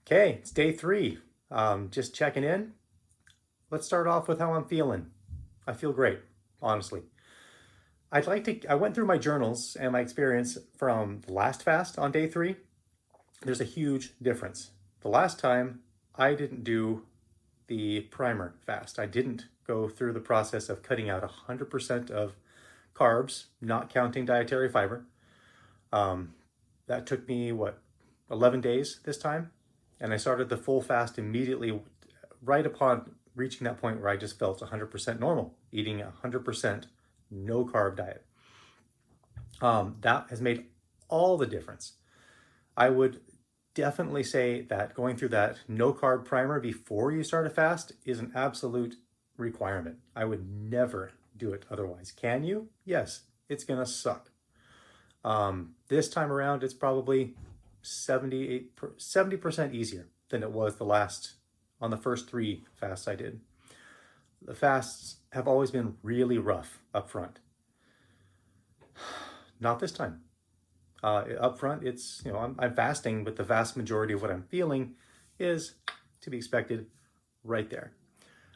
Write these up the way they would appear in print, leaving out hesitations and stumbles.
Okay, it's day 3. Just checking in. Let's start off with how I'm feeling. I feel great, honestly. I went through my journals and my experience from the last fast on day 3. There's a huge difference. The last time I didn't do the primer fast. I didn't go through the process of cutting out 100% of carbs, not counting dietary fiber. Um, that took me, 11 days this time? And I started the full fast immediately, right upon reaching that point where I just felt 100% normal, eating 100% no carb diet. That has made all the difference. I would definitely say that going through that no carb primer before you start a fast is an absolute requirement. I would never do it otherwise. Can you? Yes, it's gonna suck. This time around, it's probably 70% easier than it was on the first 3 fasts I did. The fasts have always been really rough up front. Not this time. Up front, it's, I'm fasting, but the vast majority of what I'm feeling is, to be expected, right there.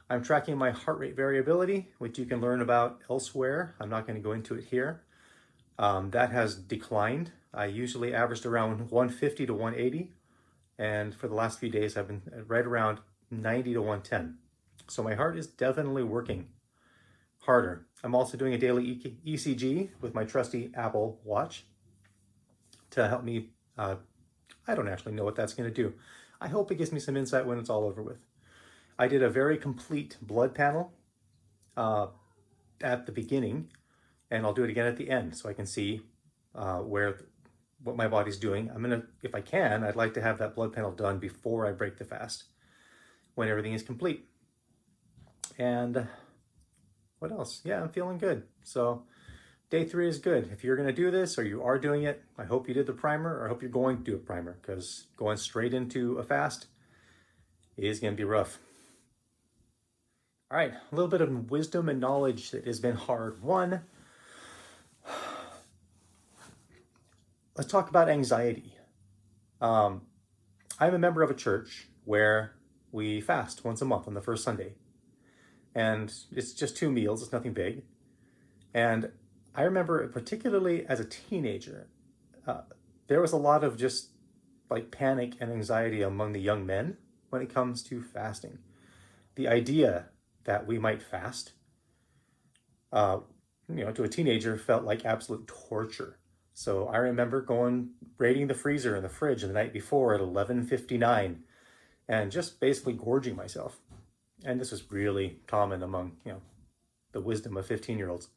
I'm tracking my heart rate variability, which you can learn about elsewhere. I'm not going to go into it here. That has declined. I usually averaged around 150 to 180, and for the last few days I've been right around 90 to 110. So my heart is definitely working harder. I'm also doing a daily ECG with my trusty Apple Watch to help me. I don't actually know what that's going to do. I hope it gives me some insight when it's all over with. I did a very complete blood panel at the beginning, and I'll do it again at the end so I can see what my body's doing. If I can, I'd like to have that blood panel done before I break the fast, when everything is complete. And what else? Yeah, I'm feeling good. So day 3 is good. If you're gonna do this or you are doing it, I hope you did the primer, or I hope you're going to do a primer, because going straight into a fast is gonna be rough. All right, a little bit of wisdom and knowledge that has been hard won. Let's talk about anxiety. I'm a member of a church where we fast once a month on the first Sunday. And it's just 2 meals, it's nothing big. And I remember, particularly as a teenager, there was a lot of just like panic and anxiety among the young men when it comes to fasting. The idea that we might fast, to a teenager felt like absolute torture. So I remember raiding the freezer and the fridge the night before at 11:59 and just basically gorging myself. And this was really common among, the wisdom of 15-year-olds,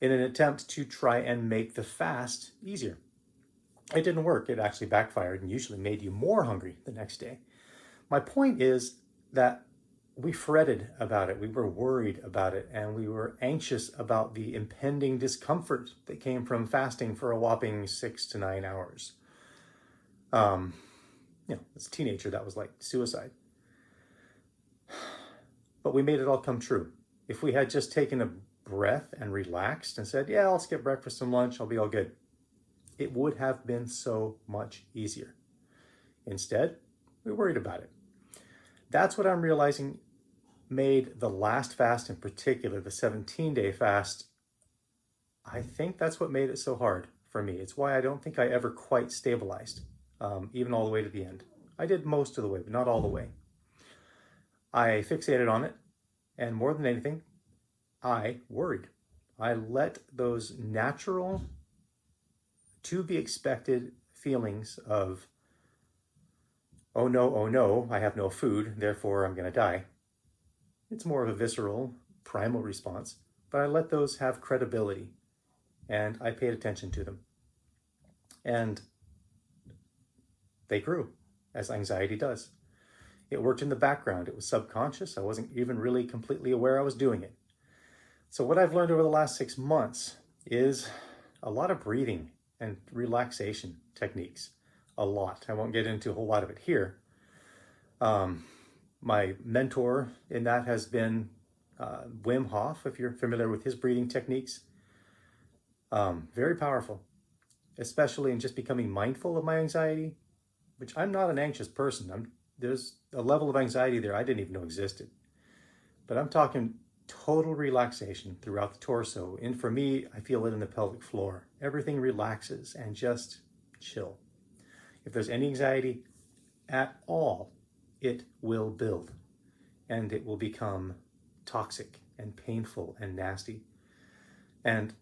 in an attempt to try and make the fast easier. It didn't work. It actually backfired and usually made you more hungry the next day. My point is that we fretted about it, we were worried about it, and we were anxious about the impending discomfort that came from fasting for a whopping 6 to 9 hours. As a teenager, that was like suicide. But we made it all come true. If we had just taken a breath and relaxed and said, yeah, I'll skip breakfast and lunch, I'll be all good, it would have been so much easier. Instead, we worried about it. That's what I'm realizing made the last fast, in particular, the 17-day fast, I think that's what made it so hard for me. It's why I don't think I ever quite stabilized, even all the way to the end. I did most of the way, but not all the way. I fixated on it, and more than anything, I worried. I let those natural, to be expected feelings of, oh no, I have no food, therefore I'm gonna die. It's more of a visceral, primal response, but I let those have credibility, and I paid attention to them. And they grew, as anxiety does. It worked in the background. It was subconscious. I wasn't even really completely aware I was doing it. So what I've learned over the last 6 months is a lot of breathing and relaxation techniques. A lot. I won't get into a whole lot of it here. My mentor in that has been Wim Hof, if you're familiar with his breathing techniques. Very powerful, especially in just becoming mindful of my anxiety which I'm not an anxious person. There's a level of anxiety there I didn't even know existed. But I'm talking total relaxation throughout the torso. And for me, I feel it in the pelvic floor. Everything relaxes and just chill. If there's any anxiety at all, it will build and it will become toxic and painful and nasty. And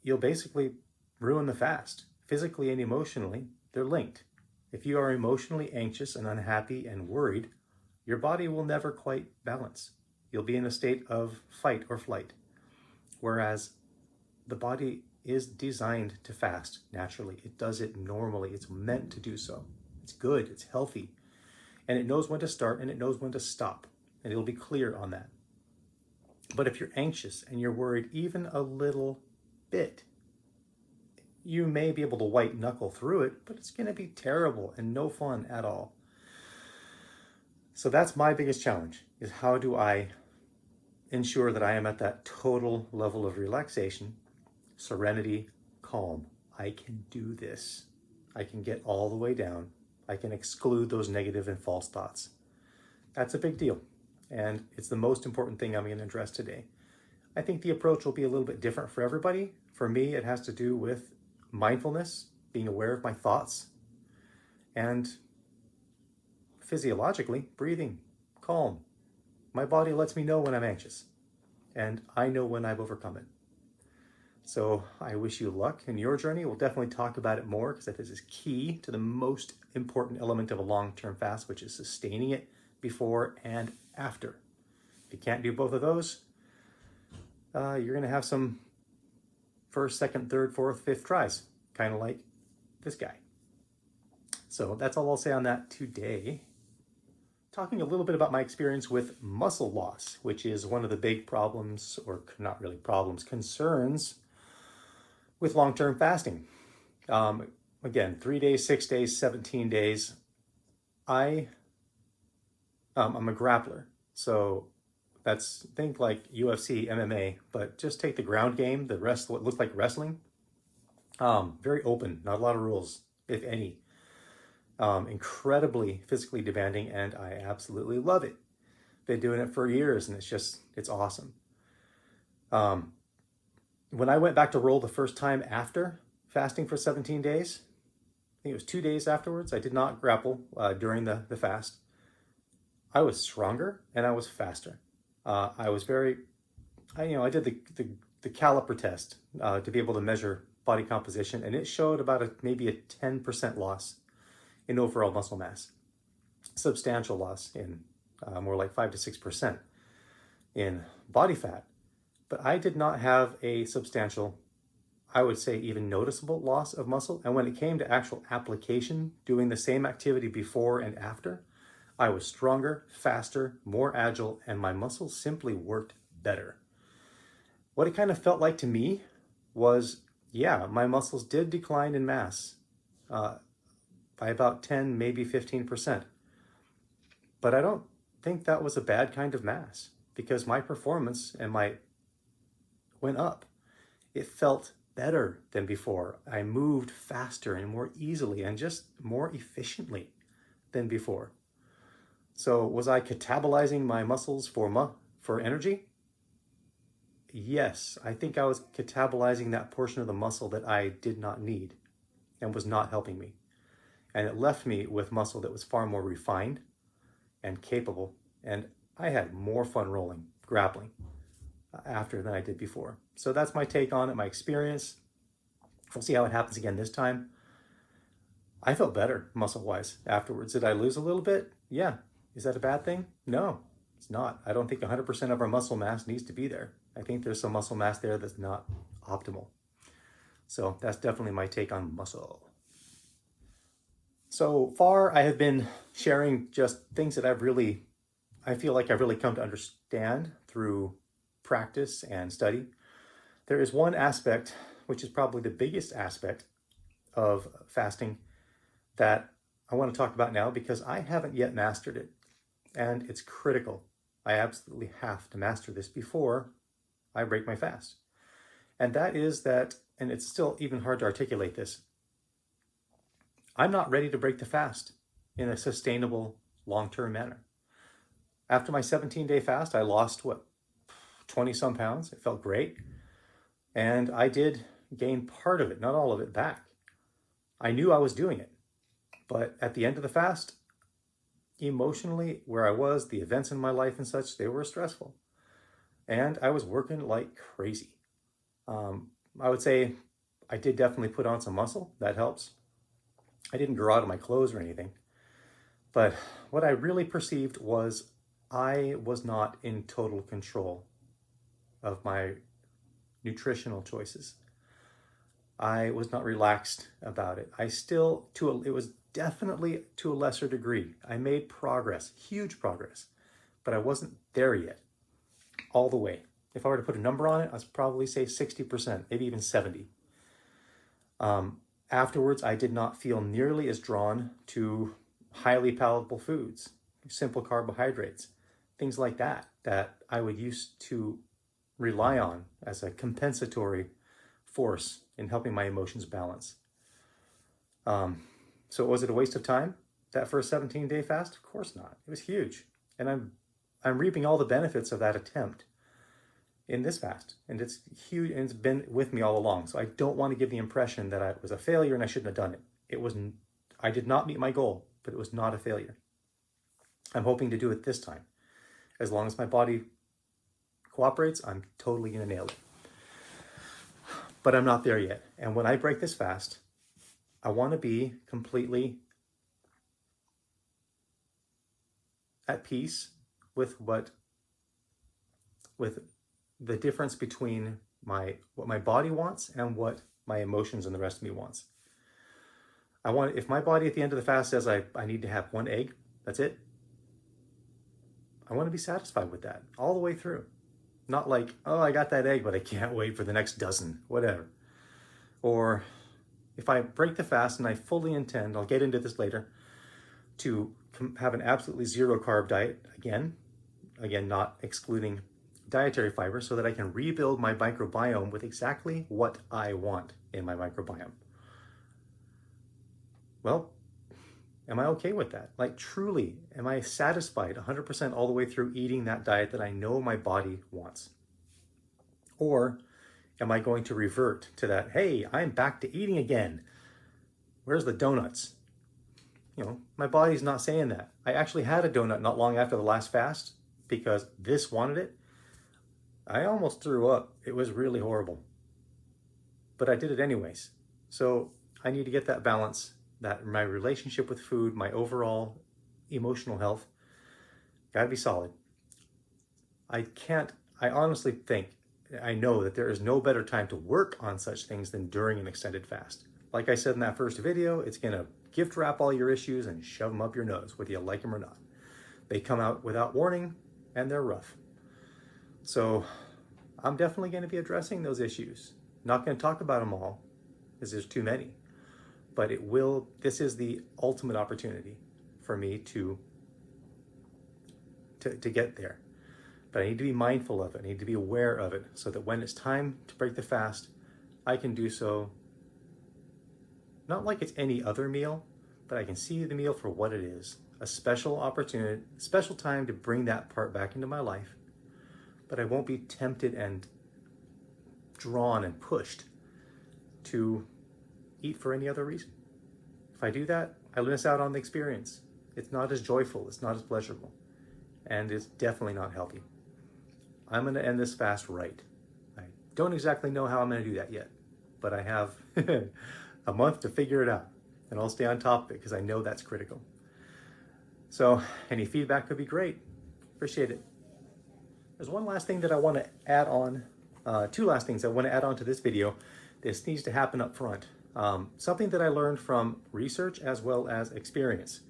you'll basically ruin the fast. Physically and emotionally, they're linked. If you are emotionally anxious and unhappy and worried, your body will never quite balance. You'll be in a state of fight or flight. Whereas the body is designed to fast naturally. It does it normally. It's meant to do so. It's good, it's healthy. And it knows when to start and it knows when to stop. And it'll be clear on that. But if you're anxious and you're worried even a little bit, you may be able to white knuckle through it, but it's going to be terrible and no fun at all. So that's my biggest challenge, is how do I ensure that I am at that total level of relaxation, serenity, calm. I can do this. I can get all the way down. I can exclude those negative and false thoughts. That's a big deal. And it's the most important thing I'm going to address today. I think the approach will be a little bit different for everybody. For me, it has to do with mindfulness, being aware of my thoughts, and physiologically, breathing, calm. My body lets me know when I'm anxious, and I know when I've overcome it. So I wish you luck in your journey. We'll definitely talk about it more because this is key to the most important element of a long-term fast, which is sustaining it before and after. If you can't do both of those, you're going to have some first, second, third, fourth, fifth tries, kind of like this guy. So that's all I'll say on that today. Talking a little bit about my experience with muscle loss, which is one of the big problems, or not really problems, concerns with long-term fasting. Again, 3 days, 6 days, 17 days. I'm a grappler, so that's, think like UFC, MMA, but just take the ground game, the rest, what looks like wrestling. Very open, not a lot of rules, if any. Incredibly physically demanding, and I absolutely love it. Been doing it for years, and it's awesome. When I went back to roll the first time after fasting for 17 days, I think it was 2 days afterwards, I did not grapple during the fast. I was stronger and I was faster. I was I did the caliper test to be able to measure body composition, and it showed about maybe a 10% loss in overall muscle mass. Substantial loss in more like 5 to 6% in body fat. But I did not have a substantial, I would say even noticeable loss of muscle. And when it came to actual application, doing the same activity before and after, I was stronger, faster, more agile, and my muscles simply worked better. What it kind of felt like to me was, yeah, my muscles did decline in mass by about 10, maybe 15%. But I don't think that was a bad kind of mass, because my performance went up. It felt better than before. I moved faster and more easily and just more efficiently than before. So was I catabolizing my muscles for energy? Yes, I think I was catabolizing that portion of the muscle that I did not need and was not helping me. And it left me with muscle that was far more refined and capable. And I had more fun rolling, grappling after than I did before. So that's my take on it, my experience. We'll see how it happens again this time. I felt better muscle-wise afterwards. Did I lose a little bit? Yeah. Is that a bad thing? No, it's not. I don't think 100% of our muscle mass needs to be there. I think there's some muscle mass there that's not optimal. So that's definitely my take on muscle. So far, I have been sharing just things that I feel like I've really come to understand through practice and study. There is one aspect, which is probably the biggest aspect of fasting, that I want to talk about now because I haven't yet mastered it. And it's critical. I absolutely have to master this before I break my fast. And that is that, and it's still even hard to articulate this, I'm not ready to break the fast in a sustainable, long-term manner. After my 17-day fast, I lost, 20 some pounds. It felt great. And I did gain part of it, not all of it, back. I knew I was doing it. But at the end of the fast, emotionally, where I was, the events in my life and such, they were stressful. And I was working like crazy. I would say I did definitely put on some muscle. That helps. I didn't grow out of my clothes or anything. But what I really perceived was I was not in total control of my nutritional choices. I was not relaxed about it. It was definitely to a lesser degree. I made progress, huge progress, but I wasn't there yet, all the way. If I were to put a number on it, I'd probably say 60%, maybe even 70. Afterwards, I did not feel nearly as drawn to highly palatable foods, simple carbohydrates, things like that, that I would used to rely on as a compensatory force in helping my emotions balance. So was it a waste of time, that first 17-day fast? Of course not. It was huge. And I'm reaping all the benefits of that attempt in this fast. And it's huge, and it's been with me all along. So I don't want to give the impression that I was a failure and I shouldn't have done it. I did not meet my goal, but it was not a failure. I'm hoping to do it this time. As long as my body cooperates, I'm totally gonna nail it. But I'm not there yet. And when I break this fast, I want to be completely at peace with the difference between what my body wants and what my emotions and the rest of me wants. If my body at the end of the fast says I need to have 1 egg, that's it. I want to be satisfied with that all the way through. Not like, oh, I got that egg, but I can't wait for the next dozen, whatever. Or if I break the fast and I fully intend, I'll get into this later, to have an absolutely zero carb diet, again, not excluding dietary fiber, so that I can rebuild my microbiome with exactly what I want in my microbiome. Well, am I okay with that? Like, truly, am I satisfied 100% all the way through eating that diet that I know my body wants? Or am I going to revert to that, hey, I'm back to eating again. Where's the donuts? My body's not saying that. I actually had a donut not long after the last fast because this wanted it. I almost threw up. It was really horrible. But I did it anyways. So I need to get that balance, that my relationship with food, my overall emotional health, gotta be solid. I honestly think, I know that there is no better time to work on such things than during an extended fast. Like I said in that first video, it's gonna gift wrap all your issues and shove them up your nose, whether you like them or not. They come out without warning and they're rough. So I'm definitely gonna be addressing those issues. Not gonna talk about them all, because there's too many. But this is the ultimate opportunity for me to get there. But I need to be mindful of it. I need to be aware of it so that when it's time to break the fast, I can do so not like it's any other meal, but I can see the meal for what it is. A special opportunity, special time to bring that part back into my life. But I won't be tempted and drawn and pushed to eat for any other reason. If I do that, I miss out on the experience. It's not as joyful, it's not as pleasurable, and it's definitely not healthy. I'm gonna end this fast right. I don't exactly know how I'm gonna do that yet, but I have a month to figure it out, and I'll stay on top of it because I know that's critical. So any feedback could be great. Appreciate it. There's one last thing that I want to add on, two last things I want to add on to this video. This needs to happen up front. Something that I learned from research as well as experience.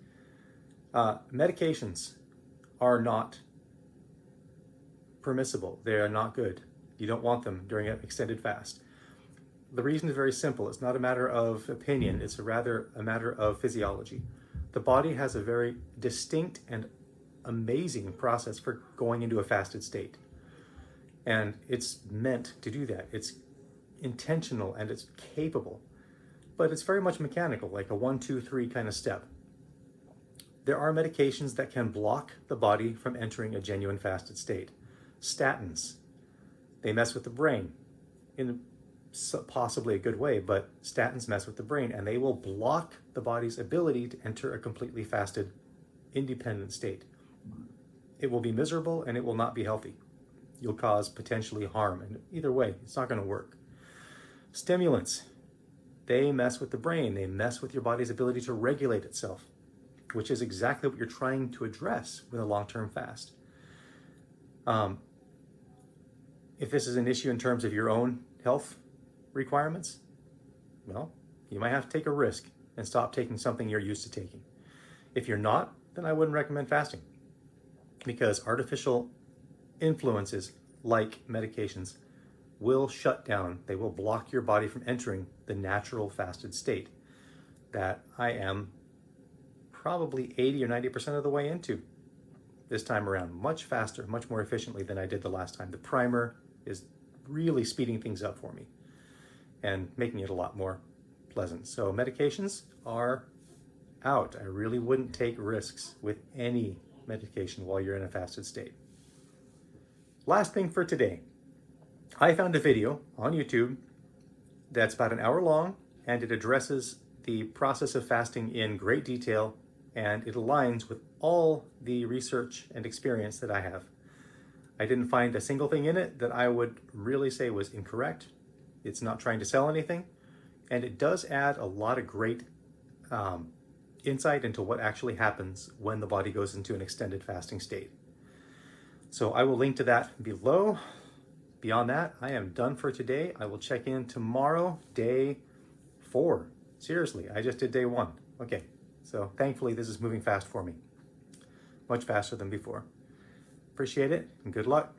Medications are not permissible. They are not good. You don't want them during an extended fast. The reason is very simple. It's not a matter of opinion. It's rather a matter of physiology. The body has a very distinct and amazing process for going into a fasted state. And it's meant to do that. It's intentional and it's capable. but it's very much mechanical, like a 1, 2, 3 kind of step. There are medications that can block the body from entering a genuine fasted state. Statins, they mess with the brain in possibly a good way, but statins mess with the brain and they will block the body's ability to enter a completely fasted, independent state. It will be miserable and it will not be healthy. You'll cause potentially harm, and either way, it's not going to work. Stimulants, they mess with the brain. They mess with your body's ability to regulate itself, which is exactly what you're trying to address with a long-term fast. If this is an issue in terms of your own health requirements, well, you might have to take a risk and stop taking something you're used to taking. If you're not, then I wouldn't recommend fasting, because artificial influences like medications will shut down. They will block your body from entering the natural fasted state that I am probably 80 or 90% of the way into this time around, much faster, much more efficiently than I did the last time. The primer is really speeding things up for me and making it a lot more pleasant. So medications are out. I really wouldn't take risks with any medication while you're in a fasted state. Last thing for today, I found a video on YouTube that's about an hour long, and it addresses the process of fasting in great detail, and it aligns with all the research and experience that I have. I didn't find a single thing in it that I would really say was incorrect. It's not trying to sell anything, and it does add a lot of great insight into what actually happens when the body goes into an extended fasting state. So I will link to that below. Beyond that, I am done for today. I will check in tomorrow, day 4. Seriously, I just did day 1. Okay, so thankfully this is moving fast for me. Much faster than before. Appreciate it and good luck.